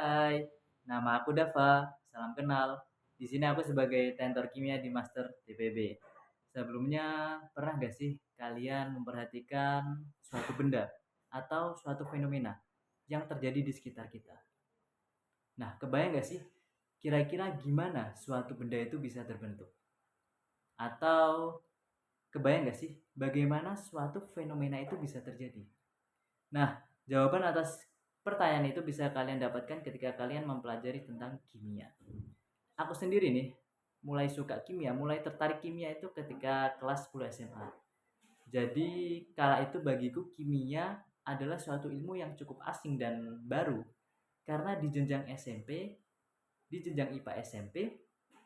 Hai, nama aku Dava. Salam kenal. Di sini aku sebagai tentor kimia di Master TPB. Sebelumnya, pernah nggak sih kalian memperhatikan suatu benda atau suatu fenomena yang terjadi di sekitar kita? Nah, kebayang nggak sih kira-kira gimana suatu benda itu bisa terbentuk? Atau kebayang nggak sih bagaimana suatu fenomena itu bisa terjadi? Nah, jawaban atas pertanyaan itu bisa kalian dapatkan ketika kalian mempelajari tentang kimia. Aku sendiri nih, mulai suka kimia, mulai tertarik kimia itu ketika kelas 10 SMA. Jadi, kala itu bagiku kimia adalah suatu ilmu yang cukup asing dan baru. Karena di jenjang SMP, di jenjang IPA SMP,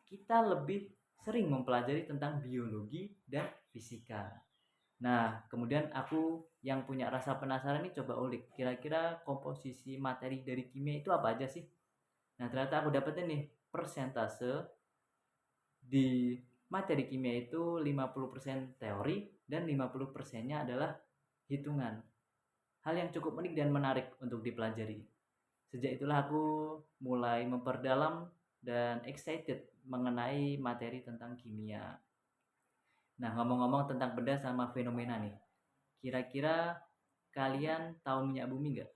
kita lebih sering mempelajari tentang biologi dan fisika. Nah, kemudian aku yang punya rasa penasaran nih coba ulik, kira-kira komposisi materi dari kimia itu apa aja sih? Nah, ternyata aku dapetin nih persentase di materi kimia itu 50% teori dan 50%-nya adalah hitungan. Hal yang cukup unik dan menarik untuk dipelajari. Sejak itulah aku mulai memperdalam dan excited mengenai materi tentang kimia. Nah, ngomong-ngomong tentang benda sama fenomena nih. Kira-kira kalian tahu minyak bumi nggak?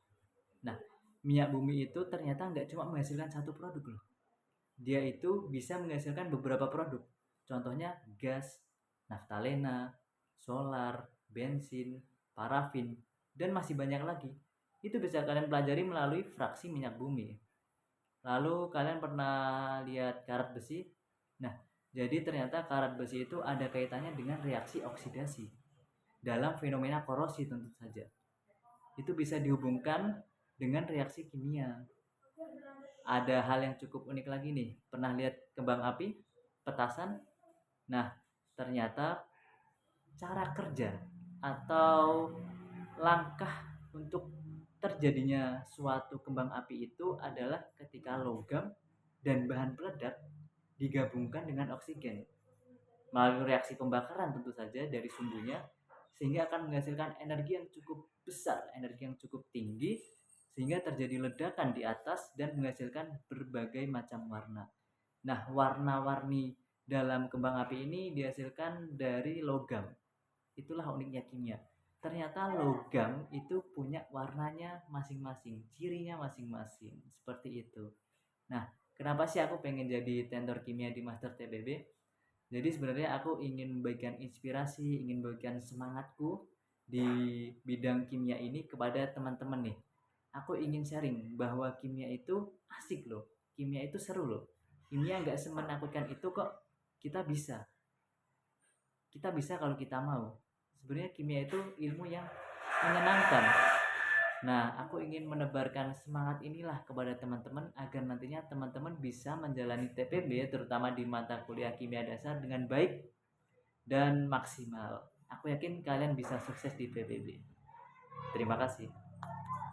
Nah, minyak bumi itu ternyata nggak cuma menghasilkan satu produk loh. Dia itu bisa menghasilkan beberapa produk. Contohnya gas, naftalena, solar, bensin, parafin, dan masih banyak lagi. Itu bisa kalian pelajari melalui fraksi minyak bumi. Lalu kalian pernah lihat karat besi? Nah, jadi ternyata karat besi itu ada kaitannya dengan reaksi oksidasi dalam fenomena korosi tentu saja. Itu bisa dihubungkan dengan reaksi kimia. Ada hal yang cukup unik lagi nih. Pernah lihat kembang api? Petasan? Nah, ternyata cara kerja atau langkah untuk terjadinya suatu kembang api itu adalah ketika logam dan bahan peledak digabungkan dengan oksigen melalui reaksi pembakaran tentu saja dari sumbunya, sehingga akan menghasilkan energi yang cukup besar, energi yang cukup tinggi, sehingga terjadi ledakan di atas dan menghasilkan berbagai macam warna. Nah, warna-warni dalam kembang api ini dihasilkan dari logam. Itulah uniknya kimia. Ternyata logam itu punya warnanya masing-masing, cirinya masing-masing. Seperti itu. Nah, kenapa sih aku pengen jadi tentor kimia di Master TBB? Jadi sebenarnya aku ingin memberikan inspirasi, ingin memberikan semangatku di bidang kimia ini kepada teman-teman nih. Aku ingin sharing bahwa kimia itu asik loh, kimia itu seru loh. Kimia nggak semenakutkan itu kok. Kita bisa, kita bisa kalau kita mau. Sebenarnya kimia itu ilmu yang menyenangkan. Nah, aku ingin menebarkan semangat inilah kepada teman-teman agar nantinya teman-teman bisa menjalani TPB terutama di mata kuliah kimia dasar dengan baik dan maksimal. Aku yakin kalian bisa sukses di PBB. Terima kasih.